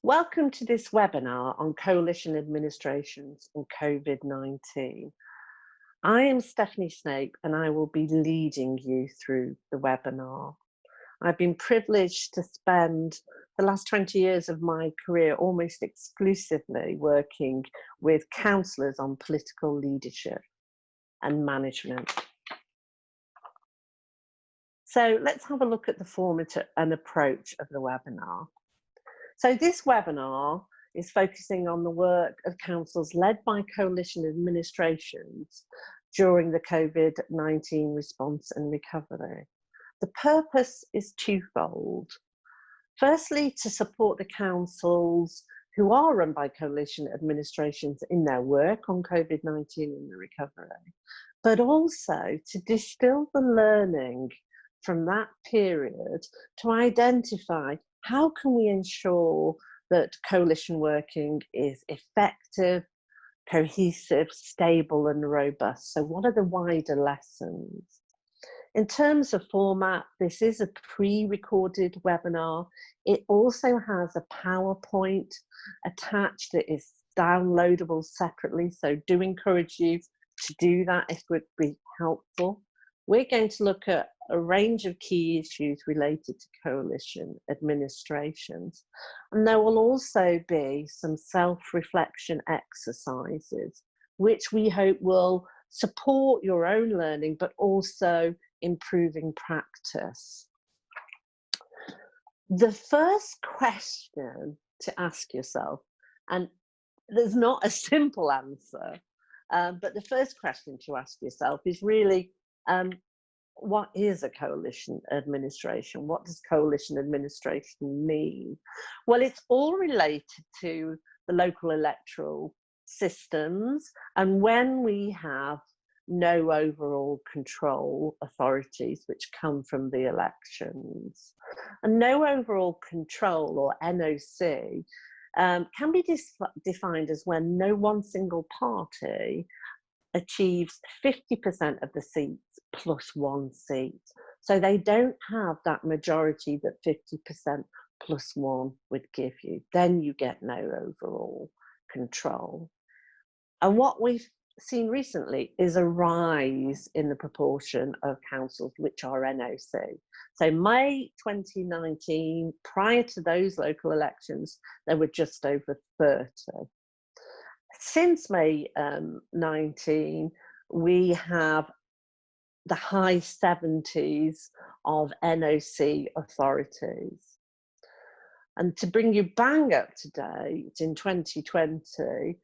Welcome to this webinar on coalition administrations and COVID-19. I am Stephanie Snape and I will be leading you through the webinar. I've been privileged to spend the last 20 years of my career almost exclusively working with councillors on political leadership and management. So let's have a look at the format and approach of the webinar. So this webinar is focusing on the work of councils led by coalition administrations during the COVID-19 response and recovery. The purpose is twofold. Firstly, to support the councils who are run by coalition administrations in their work on COVID-19 and the recovery, but also to distill the learning from that period to identify how can we ensure that coalition working is effective, cohesive, stable and robust. So what are the wider lessons? In terms of format, this is a pre-recorded webinar. It also has a PowerPoint attached that is downloadable separately. So do encourage you to do that if it would be helpful. We're going to look at a range of key issues related to coalition administrations. And there will also be some self-reflection exercises, which we hope will support your own learning, but also improving practice. The first question to ask yourself, and there's not a simple answer, but the first question to ask yourself is really, what is a coalition administration? What does coalition administration mean? Well, it's all related to the local electoral systems, and when we have no overall control authorities which come from the elections. And no overall control, or NOC, can be defined as when no one single party achieves 50% of the seats plus one seat. So they don't have that majority that 50% plus one would give you. Then you get no overall control. And what we've seen recently is a rise in the proportion of councils which are NOC. So May 2019, prior to those local elections, there were just over 30. Since May 19, we have the high 70s of NOC authorities. And to bring you bang up to date, in 2020,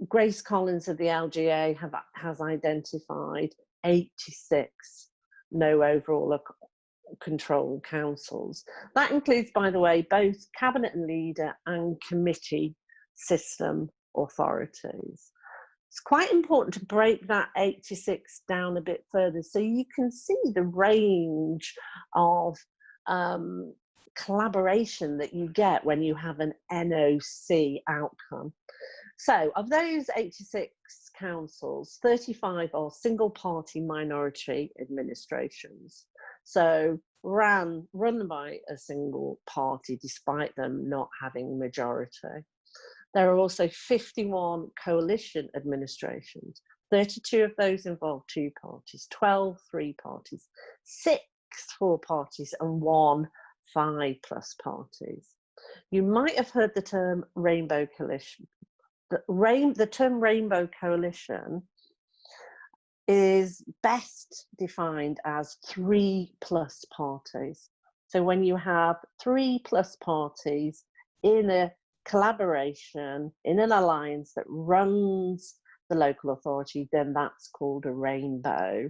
Grace Collins of the LGA has identified 86 no overall control councils. That includes, by the way, both cabinet and leader and committee system authorities. It's quite important to break that 86 down a bit further so you can see the range of collaboration that you get when you have an NOC outcome. So of those 86 councils, 35 are single party minority administrations. So run by a single party despite them not having majority. There are also 51 coalition administrations. 32 of those involve two parties, 12 three parties, 6 four parties, and 1 5+ parties. You might have heard the term rainbow coalition. The term rainbow coalition is best defined as 3+ parties. So when you have 3+ parties in a collaboration, in an alliance that runs the local authority, then that's called a rainbow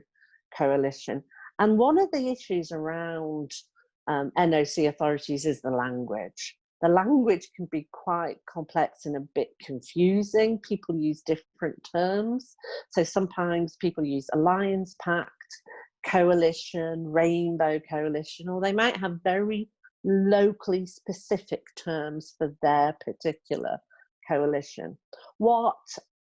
coalition. And one of the issues around NOC authorities is the language. The language can be quite complex and a bit confusing. People use different terms. So sometimes people use alliance, pact, coalition, rainbow coalition, or they might have very locally specific terms for their particular coalition. What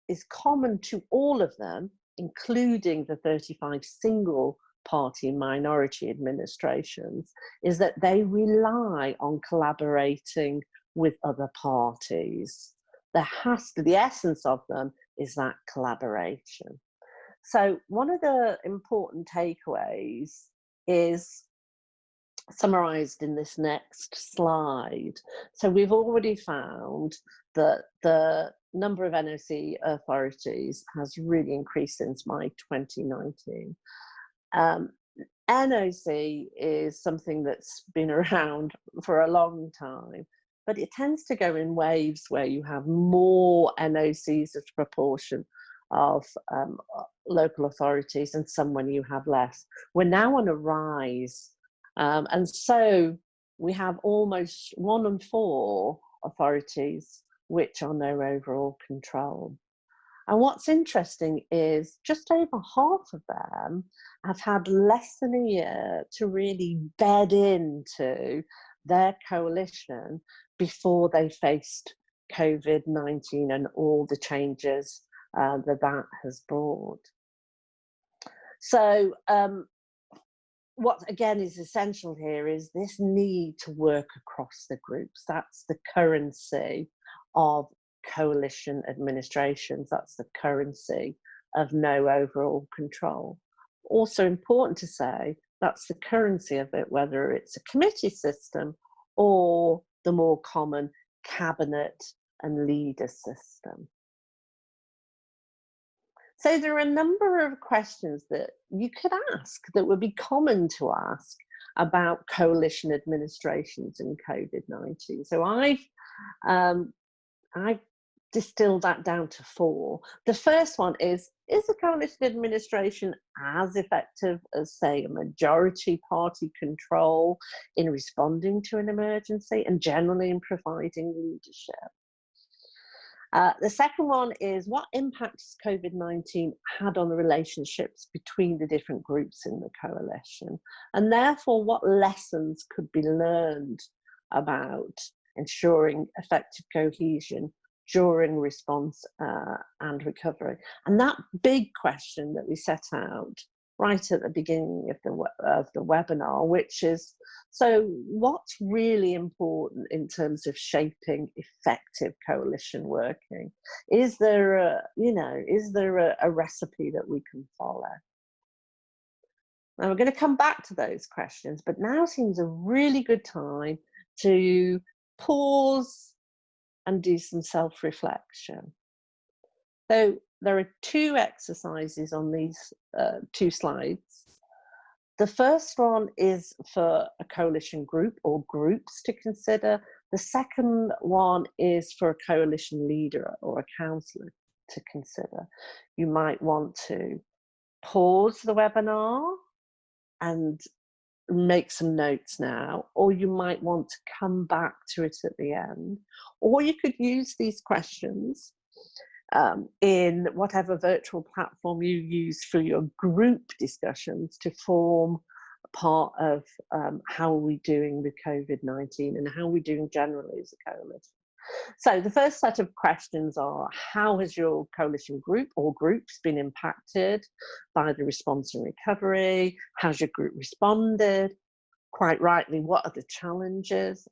is common to all of them, including the 35 single party minority administrations is that they rely on collaborating with other parties. There has to, the essence of them is that collaboration. So one of the important takeaways is summarized in this next slide. So we've already found that the number of NOC authorities has really increased since May 2019. NOC is something that's been around for a long time, but it tends to go in waves where you have more NOCs as a proportion of local authorities and some when you have less. We're now on a rise. And so we have almost 1 in 4 authorities which are no overall control. And what's interesting is just over half of them have had less than a year to really bed into their coalition before they faced COVID-19 and all the changes that has brought. So what again is essential here is this need to work across the groups. That's the currency of coalition administrations. That's the currency of no overall control. Also important to say, that's the currency of it, whether it's a committee system or the more common cabinet and leader system. So there are a number of questions that you could ask that would be common to ask about coalition administrations in COVID-19. So I've distilled that down to 4. The first one is a coalition administration as effective as, say, a majority party control in responding to an emergency and generally in providing leadership? The second one is, what impact has COVID-19 had on the relationships between the different groups in the coalition? And therefore, what lessons could be learned about ensuring effective cohesion during response and recovery? And that big question that we set out right at the beginning of the webinar, which is, so what's really important in terms of shaping effective coalition working? Is there a recipe that we can follow? Now we're going to come back to those questions, but now seems a really good time to pause and do some self-reflection. So there are 2 exercises on these 2 slides. The first one is for a coalition group or groups to consider. The second one is for a coalition leader or a councillor to consider. You might want to pause the webinar and make some notes now, or you might want to come back to it at the end, or you could use these questions in whatever virtual platform you use for your group discussions to form part of how are we doing with COVID-19 and how are we doing generally as a coalition. So the first set of questions are, how has your coalition group or groups been impacted by the response and recovery? How's your group responded? Quite rightly, what are the challenges?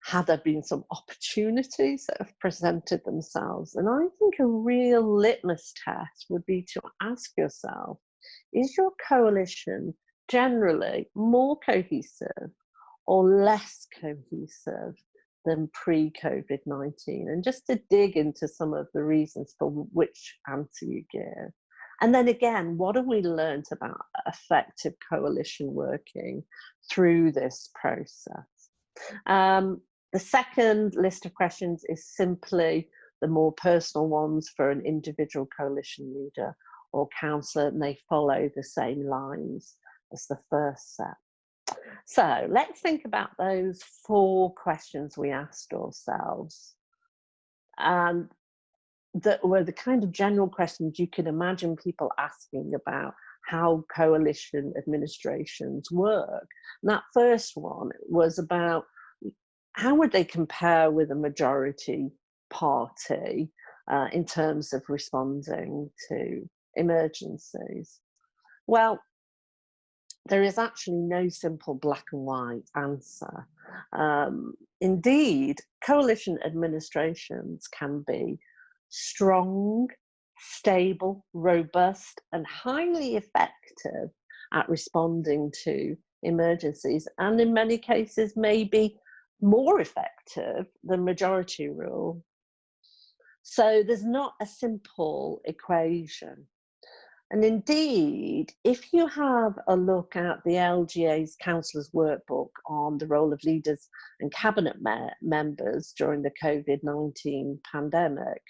Have there been some opportunities that have presented themselves? And I think a real litmus test would be to ask yourself, is your coalition generally more cohesive or less cohesive than pre-COVID-19? And just to dig into some of the reasons for which answer you give. And then again, what have we learned about effective coalition working through this process? The second list of questions is simply the more personal ones for an individual coalition leader or councillor, and they follow the same lines as the first set. So let's think about those 4 questions we asked ourselves. That were the kind of general questions you could imagine people asking about how coalition administrations work. And that first one was about, how would they compare with a majority party in terms of responding to emergencies? Well, there is actually no simple black and white answer. Indeed, coalition administrations can be strong, stable, robust, and highly effective at responding to emergencies, and in many cases may be more effective than majority rule. So there's not a simple equation. And indeed, if you have a look at the LGA's Councillors Workbook on the role of leaders and cabinet members during the COVID-19 pandemic,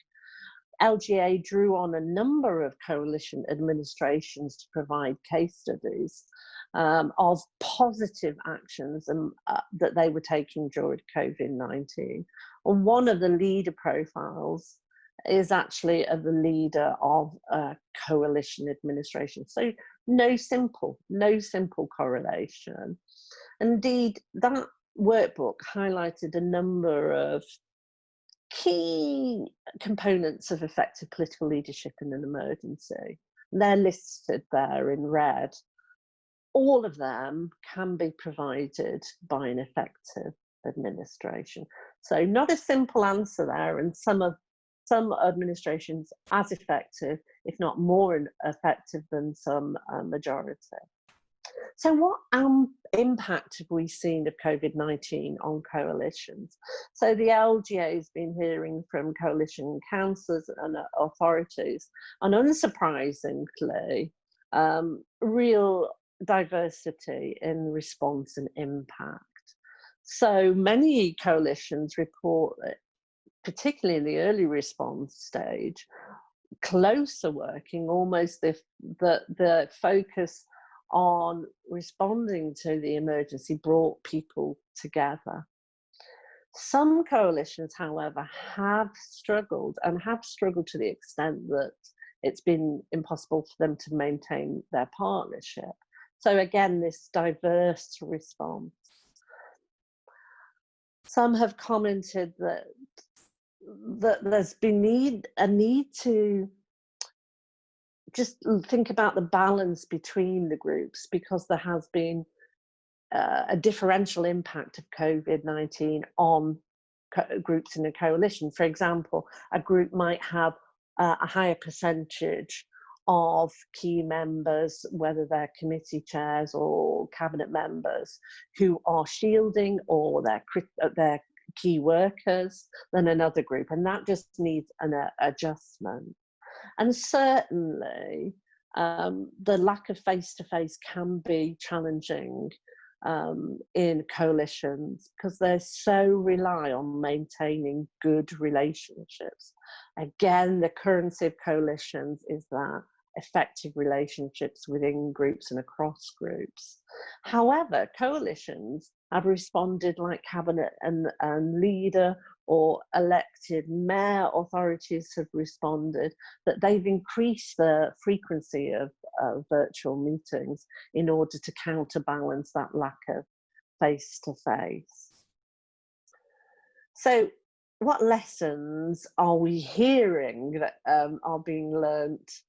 LGA drew on a number of coalition administrations to provide case studies of positive actions that they were taking during COVID-19. And one of the leader profiles is actually of the leader of a coalition administration. So no simple correlation. Indeed, that workbook highlighted a number of key components of effective political leadership in an emergency. They're listed there in red. All of them can be provided by an effective administration. So not a simple answer there, and some administrations as effective, if not more effective than some majority. So what impact have we seen of COVID-19 on coalitions? So the LGA has been hearing from coalition councillors and authorities, and unsurprisingly, real diversity in response and impact. So many coalitions report that, particularly in the early response stage, closer working, almost the focus on responding to the emergency brought people together. Some coalitions, however, have struggled to the extent that it's been impossible for them to maintain their partnership. So again, this diverse response. Some have commented that there's been a need to just think about the balance between the groups, because there has been a differential impact of COVID-19 on groups in a coalition. For example, a group might have a higher percentage of key members, whether they're committee chairs or cabinet members, who are shielding or they're key workers, than another group, and that just needs an adjustment. And certainly the lack of face-to-face can be challenging in coalitions, because they so rely on maintaining good relationships. Again, the currency of coalitions is that effective relationships within groups and across groups. However, coalitions have responded like cabinet and leader or elected mayor authorities have responded, that they've increased the frequency of virtual meetings in order to counterbalance that lack of face-to-face. So what lessons are we hearing that are being learnt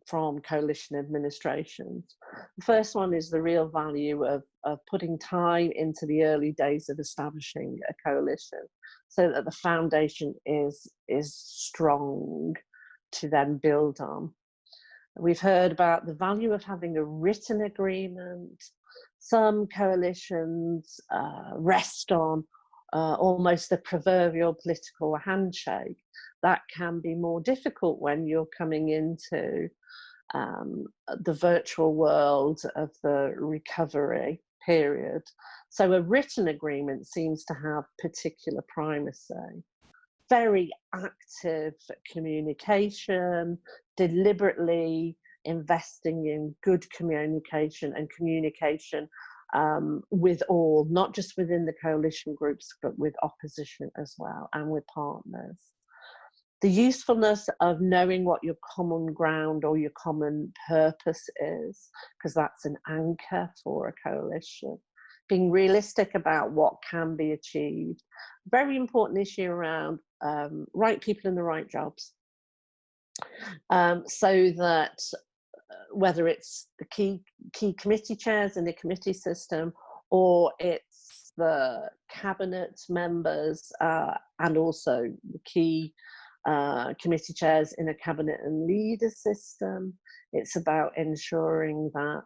from coalition administrations? The first one is the real value of putting time into the early days of establishing a coalition, so that the foundation is strong to then build on. We've heard about the value of having a written agreement. Some coalitions rest on almost the proverbial political handshake. That can be more difficult when you're coming into the virtual world of the recovery period. So a written agreement seems to have particular primacy. Very active communication, deliberately investing in good communication and communication with all, not just within the coalition groups, but with opposition as well, and with partners. The usefulness of knowing what your common ground or your common purpose is, because that's an anchor for a coalition. Being realistic about what can be achieved. Very important issue around right people in the right jobs. So that whether it's the key committee chairs in the committee system, or it's the cabinet members and also the key committee chairs in a cabinet and leader system. It's about ensuring that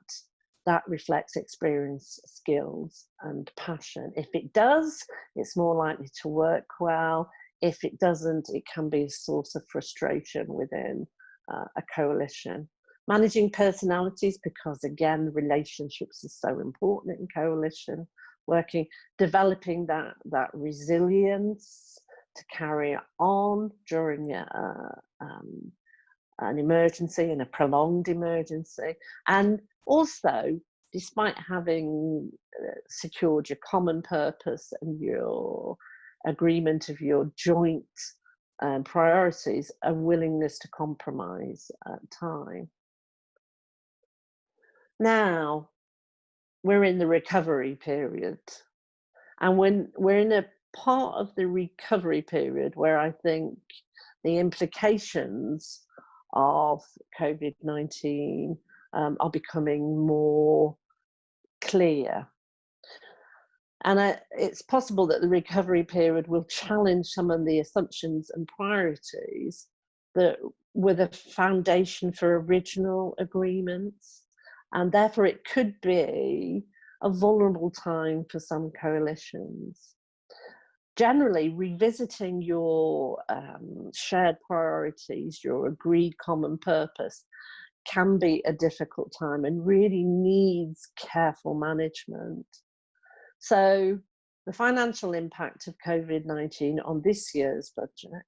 that reflects experience, skills and passion. If it does, it's more likely to work well. If it doesn't, it can be a source of frustration within a coalition. Managing personalities, because again, relationships are so important in coalition working, developing that resilience to carry on during an emergency and a prolonged emergency. And also, despite having secured your common purpose and your agreement of your joint priorities, a willingness to compromise at time. Now, we're in the recovery period. And when we're in a part of the recovery period where I think the implications of COVID-19 are becoming more clear. And it's possible that the recovery period will challenge some of the assumptions and priorities that were the foundation for original agreements. And therefore it could be a vulnerable time for some coalitions. Generally, revisiting your shared priorities, your agreed common purpose, can be a difficult time and really needs careful management. So the financial impact of COVID-19 on this year's budget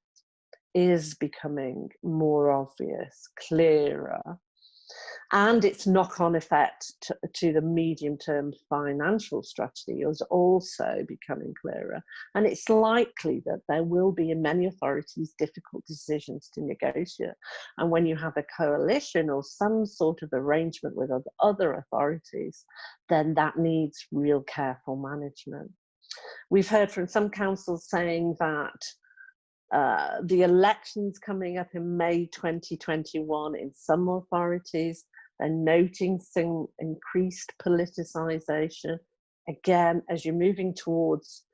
is becoming more obvious, clearer, and its knock-on effect to the medium-term financial strategy is also becoming clearer. And it's likely that there will be, in many authorities, difficult decisions to negotiate. And when you have a coalition or some sort of arrangement with other authorities, then that needs real careful management. We've heard from some councils saying that the elections coming up in May 2021 in some authorities, they're noting some increased politicisation. Again, as you're moving towards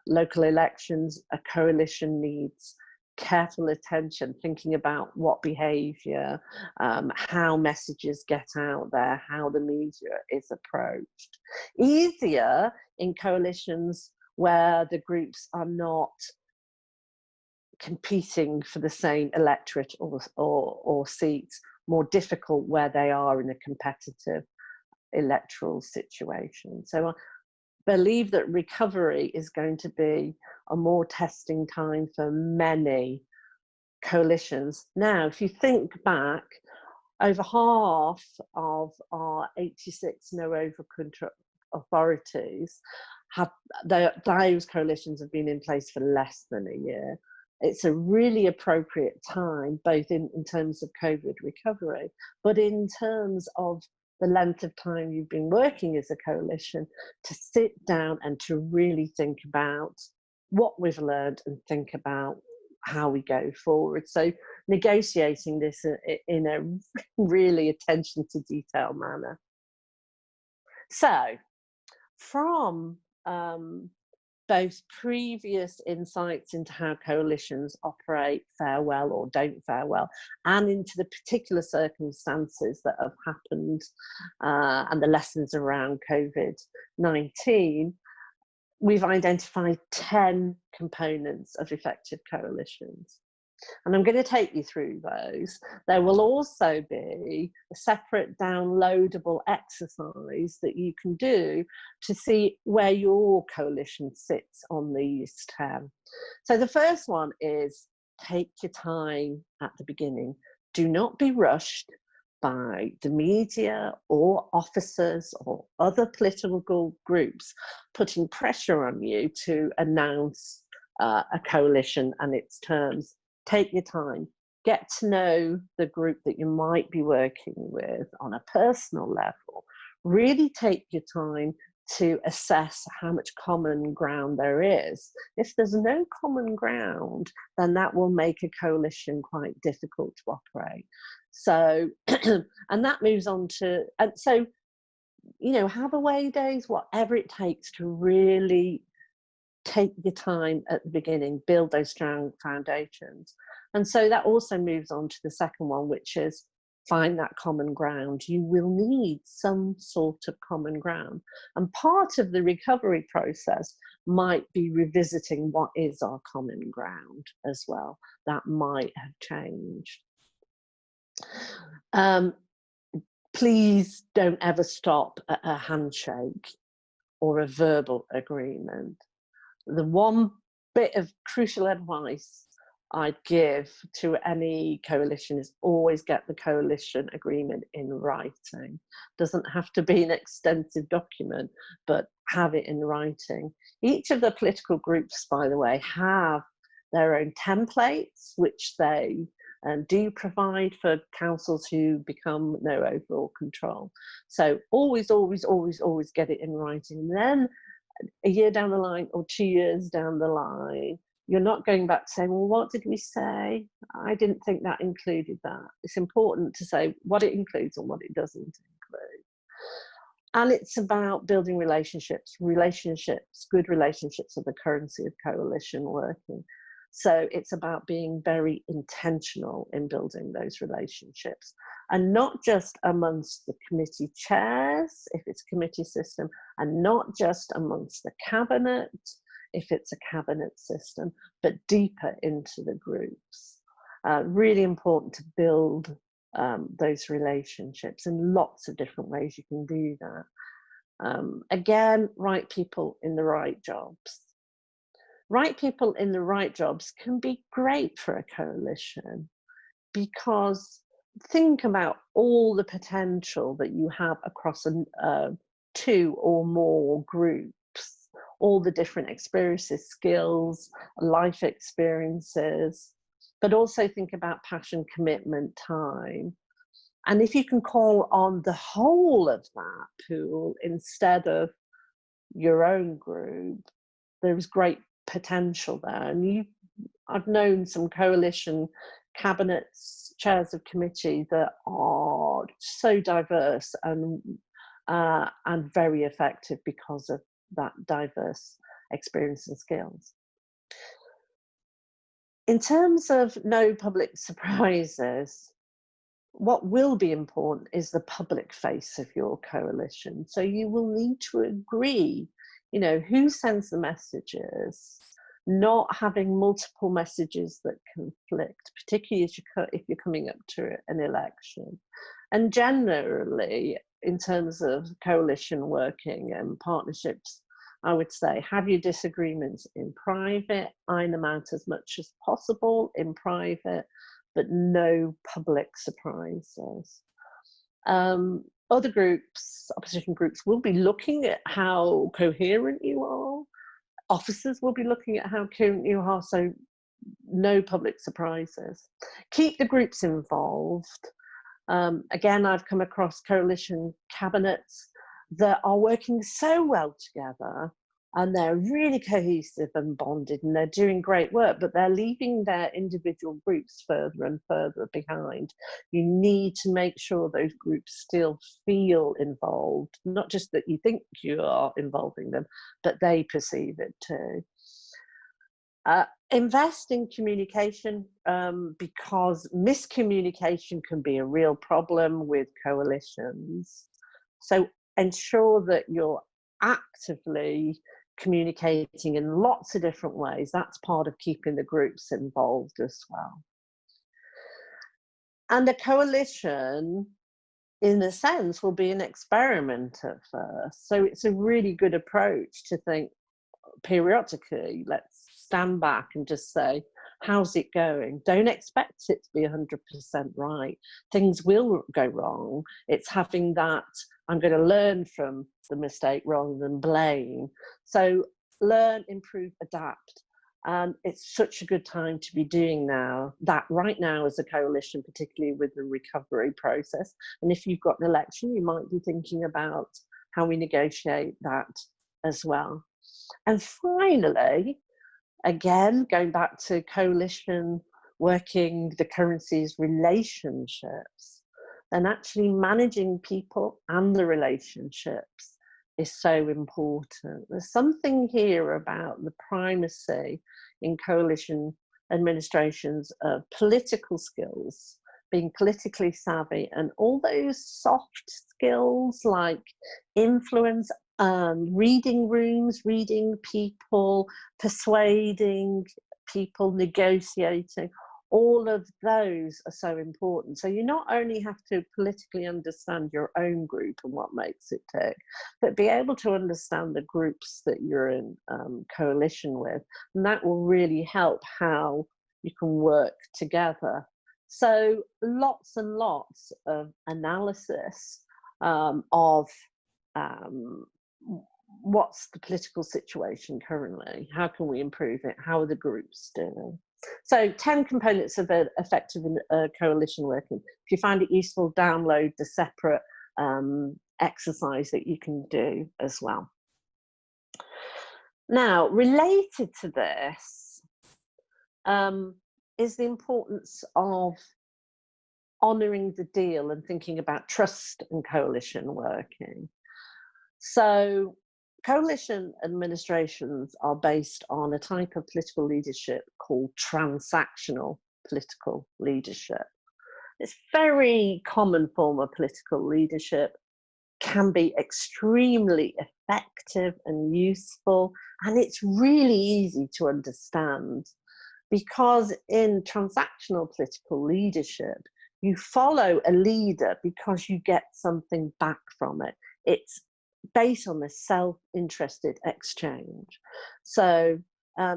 local elections, a coalition needs careful attention, thinking about what behaviour, how messages get out there, how the media is approached. Easier in coalitions where the groups are not competing for the same electorate or seats, more difficult where they are in a competitive electoral situation. So I believe that recovery is going to be a more testing time for many coalitions. Now, if you think back, over half of our 86 no over authorities those coalitions have been in place for less than a year. It's a really appropriate time, both in terms of COVID recovery, but in terms of the length of time you've been working as a coalition, to sit down and to really think about what we've learned and think about how we go forward. So negotiating this in a really attention to detail manner. So from both previous insights into how coalitions operate, fare well or don't fare well, and into the particular circumstances that have happened and the lessons around COVID-19, we've identified 10 components of effective coalitions. And I'm going to take you through those. There will also be a separate downloadable exercise that you can do to see where your coalition sits on these 10. So the first one is take your time at the beginning. Do not be rushed by the media or officers or other political groups putting pressure on you to announce a coalition and its terms. Take your time, get to know the group that you might be working with on a personal level. Really take your time to assess how much common ground there is. If there's no common ground, then that will make a coalition quite difficult to operate. So, and that moves on to, and so, you know, have away days, whatever it takes to really take your time at the beginning, build those strong foundations. And so that also moves on to the second one, which is find that common ground. You will need some sort of common ground. And part of the recovery process might be revisiting what is our common ground as well. That might have changed. Please don't ever stop at a handshake or a verbal agreement. The one bit of crucial advice I'd give to any coalition is always get the coalition agreement in writing. Doesn't have to be an extensive document, but have it in writing. Each of the political groups, by the way, have their own templates, which they do provide for councils who become no overall control. So always, always, always, always get it in writing. And then a year down the line or 2 years down the line, you're not going back to saying, well, what did we say? I didn't think that included that. It's important to say what it includes and what it doesn't include. And it's about building relationships. Relationships, good relationships are the currency of coalition working. So it's about being very intentional in building those relationships, and not just amongst the committee chairs, if it's a committee system, and not just amongst the cabinet, if it's a cabinet system, but deeper into the groups. Really important to build those relationships in lots of different ways you can do that. Again, right people in the right jobs. Right people in the right jobs can be great for a coalition, because think about all the potential that you have across 2 or more groups, all the different experiences, skills, life experiences, but also think about passion, commitment, time. And if you can call on the whole of that pool instead of your own group, there's great potential there. And I've known some coalition cabinets, chairs of committee that are so diverse and very effective because of that diverse experience and skills. In terms of no public surprises, what will be important is the public face of your coalition. So you will need to agree, you know, who sends the messages, not having multiple messages that conflict, particularly if you're coming up to an election. And generally, in terms of coalition working and partnerships, I would say have your disagreements in private, iron them out as much as possible in private, but no public surprises. Other groups, opposition groups, will be looking at how coherent you are. Officers will be looking at how coherent you are, so no public surprises. Keep the groups involved. Again, I've come across coalition cabinets that are working so well together, and they're really cohesive and bonded, and they're doing great work, but they're leaving their individual groups further and further behind. You need to make sure those groups still feel involved, not just that you think you are involving them, but they perceive it too. Invest in communication, because miscommunication can be a real problem with coalitions. So ensure that you're actively communicating in lots of different ways. That's part of keeping the groups involved as well. And a coalition, in a sense, will be an experiment at first. So it's a really good approach to think periodically, let's stand back and just say, how's it going? Don't expect it to be 100% right. Things will go wrong. It's having that, I'm going to learn from the mistake rather than blame. So learn, improve, adapt. And it's such a good time to be doing that right now as a coalition, particularly with the recovery process. And if you've got an election, you might be thinking about how we negotiate that as well. And finally, again, going back to coalition working the currency's relationships, then actually managing people and the relationships is so important. There's something here about the primacy in coalition administrations of political skills, being politically savvy, and all those soft skills like influence, reading rooms, reading people, persuading people, negotiating. All of those are so important. So you not only have to politically understand your own group and what makes it tick, but be able to understand the groups that you're in coalition with. And that will really help how you can work together. So lots and lots of analysis of what's the political situation currently? How can we improve it? How are the groups doing? So 10 components of effective coalition working. If you find it useful, download the separate exercise that you can do as well. Now, related to this is the importance of honouring the deal and thinking about trust and coalition working. So coalition administrations are based on a type of political leadership called transactional political leadership. It's a very common form of political leadership, can be extremely effective and useful, and it's really easy to understand because in transactional political leadership, you follow a leader because you get something back from it. It's based on a self-interested exchange. So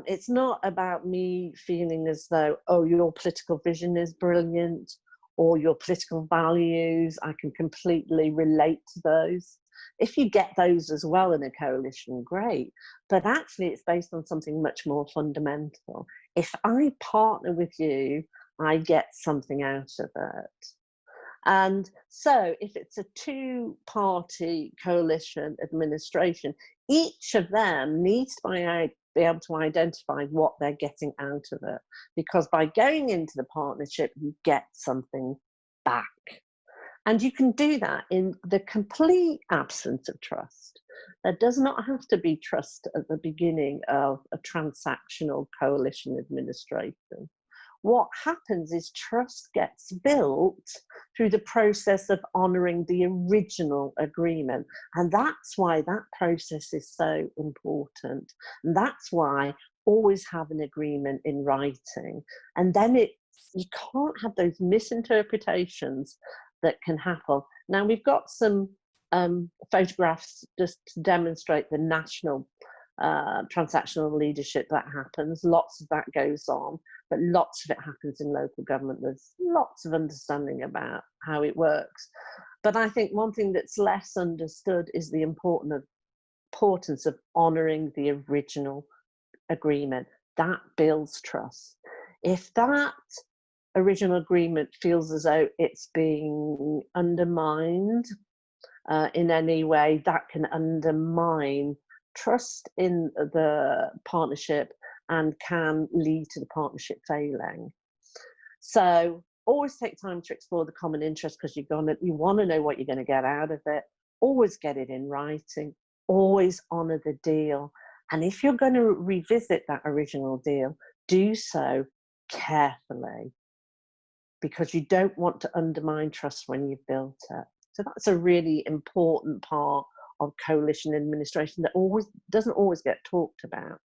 it's not about me feeling as though, oh, your political vision is brilliant or your political values, I can completely relate to those. If you get those as well in a coalition, great. But actually it's based on something much more fundamental. If I partner with you, I get something out of it. And so if it's a two-party coalition administration, each of them needs to be able to identify what they're getting out of it. Because by going into the partnership, you get something back. And you can do that in the complete absence of trust. There does not have to be trust at the beginning of a transactional coalition administration. What happens is trust gets built through the process of honouring the original agreement. And that's why that process is so important. And that's why always have an agreement in writing. And then you can't have those misinterpretations that can happen. Now we've got some photographs just to demonstrate the national transactional leadership that happens. Lots of that goes on, but lots of it happens in local government. There's lots of understanding about how it works. But I think one thing that's less understood is the importance of honouring the original agreement. That builds trust. If that original agreement feels as though it's being undermined in any way, that can undermine trust in the partnership and can lead to the partnership failing. So always take time to explore the common interest because you want to know what you're going to get out of it. Always get it in writing. Always honour the deal. And if you're going to revisit that original deal, do so carefully because you don't want to undermine trust when you've built it. So that's a really important part of coalition administration that doesn't always get talked about.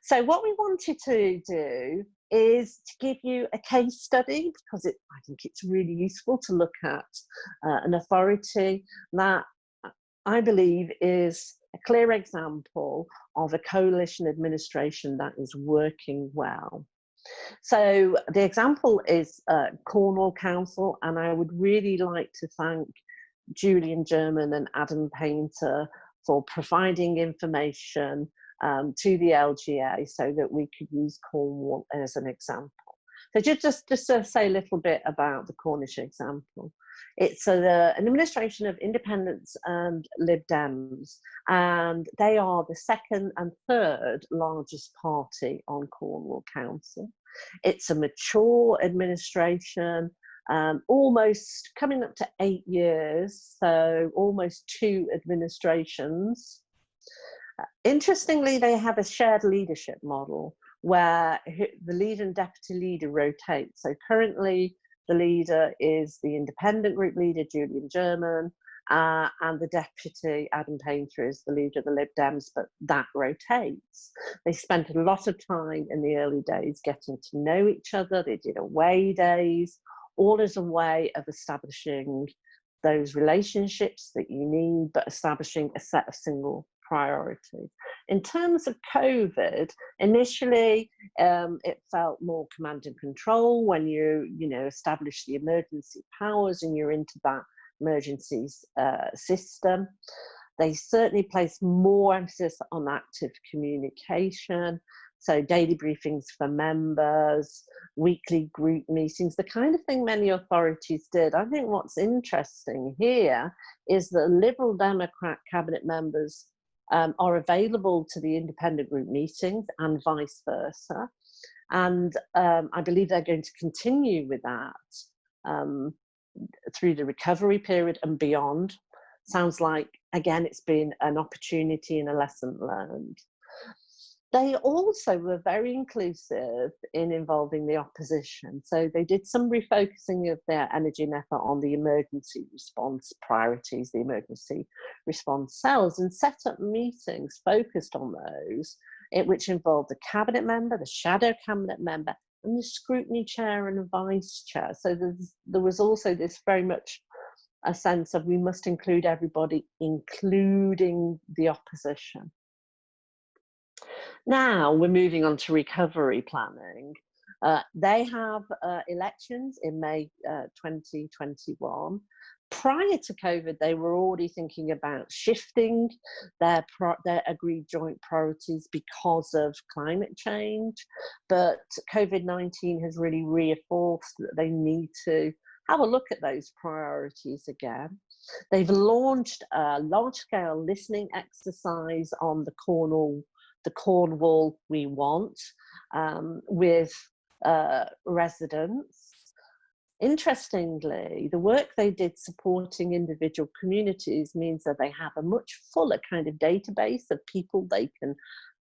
So what we wanted to do is to give you a case study because I think it's really useful to look at an authority that I believe is a clear example of a coalition administration that is working well. So the example is Cornwall Council, and I would really like to thank Julian German and Adam Painter for providing information to the LGA so that we could use Cornwall as an example. So just to say a little bit about the Cornish example. It's an administration of independents and Lib Dems, and they are the second and third largest party on Cornwall Council. It's a mature administration, almost coming up to 8 years, so almost 2 administrations. Interestingly, they have a shared leadership model where the leader and deputy leader rotate. So currently, the leader is the independent group leader, Julian German, and the deputy, Adam Painter, is the leader of the Lib Dems, but that rotates. They spent a lot of time in the early days getting to know each other. They did away days, all as a way of establishing those relationships that you need, but establishing a set of single priorities. In terms of COVID, initially it felt more command and control when you establish the emergency powers and you're into that emergencies system. They certainly place more emphasis on active communication, so daily briefings for members, weekly group meetings, the kind of thing many authorities did. I think what's interesting here is that Liberal Democrat cabinet members are available to the independent group meetings and vice versa. And I believe they're going to continue with that through the recovery period and beyond. Sounds like, again, it's been an opportunity and a lesson learned. They also were very inclusive in involving the opposition. So they did some refocusing of their energy and effort on the emergency response priorities, the emergency response cells, and set up meetings focused on those, which involved the cabinet member, the shadow cabinet member, and the scrutiny chair and vice chair. So there was also this very much a sense of we must include everybody, including the opposition. Now we're moving on to recovery planning. They have elections in May 2021. Prior to COVID, they were already thinking about shifting their agreed joint priorities because of climate change. But COVID-19 has really reinforced that they need to have a look at those priorities again. They've launched a large-scale listening exercise on the Cornwall We Want with residents. Interestingly, the work they did supporting individual communities means that they have a much fuller kind of database of people they can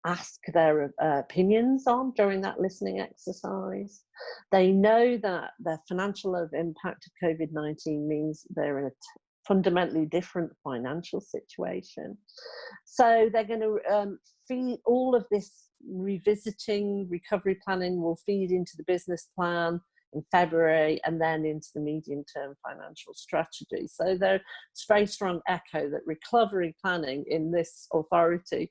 ask their opinions on during that listening exercise. They know that the financial impact of COVID-19 means they're in a fundamentally different financial situation. So they're going to feed all of this revisiting, recovery planning will feed into the business plan in February and then into the medium-term financial strategy. So there's a very strong echo that recovery planning in this authority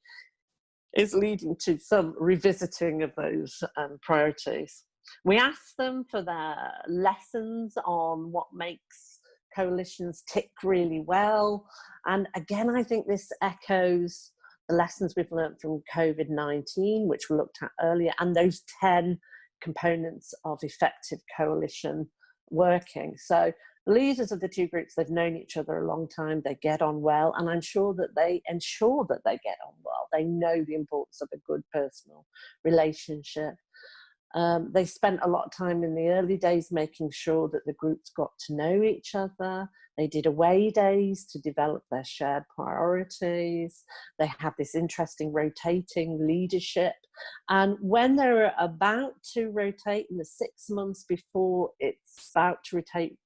is leading to some revisiting of those priorities. We asked them for their lessons on what makes coalitions tick really well. And again, I think this echoes the lessons we've learned from COVID-19, which we looked at earlier, and those 10 components of effective coalition working. So the leaders of the two groups, they've known each other a long time, they get on well, and I'm sure that they ensure that they get on well. They know the importance of a good personal relationship. They spent a lot of time in the early days making sure that the groups got to know each other. They did away days to develop their shared priorities. They have this interesting rotating leadership. And when they're about to rotate in the 6 months before it's about to rotate,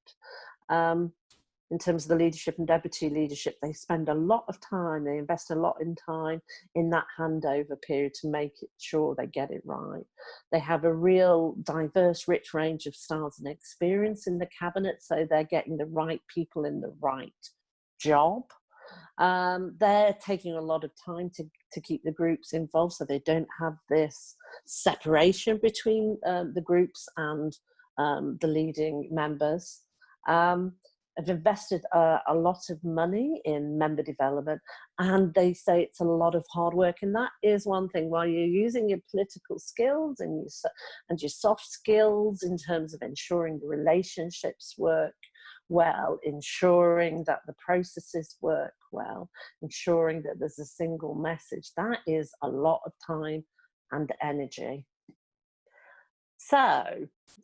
in terms of the leadership and deputy leadership, they spend a lot of time, they invest a lot in time in that handover period to make sure they get it right. They have a real diverse, rich range of styles and experience in the cabinet, so they're getting the right people in the right job. They're taking a lot of time to keep the groups involved, so they don't have this separation between the groups and the leading members. have invested a lot of money in member development, and they say it's a lot of hard work. And that is one thing, while you're using your political skills and your soft skills in terms of ensuring the relationships work well, ensuring that the processes work well, ensuring that there's a single message, that is a lot of time and energy. So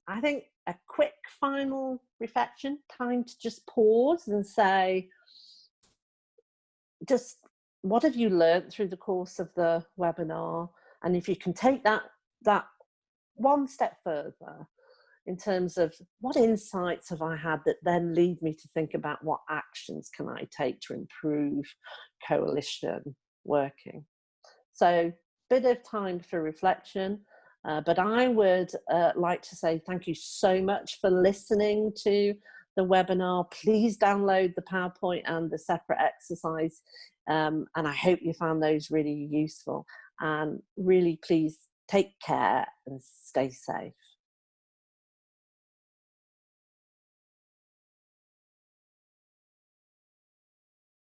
I think a quick final reflection, time to just pause and say, just what have you learned through the course of the webinar? And if you can take that one step further in terms of what insights have I had that then lead me to think about what actions can I take to improve coalition working. So bit of time for reflection, but I would like to say thank you so much for listening to the webinar. Please download the PowerPoint and the separate exercise, and I hope you found those really useful. And really, please take care and stay safe.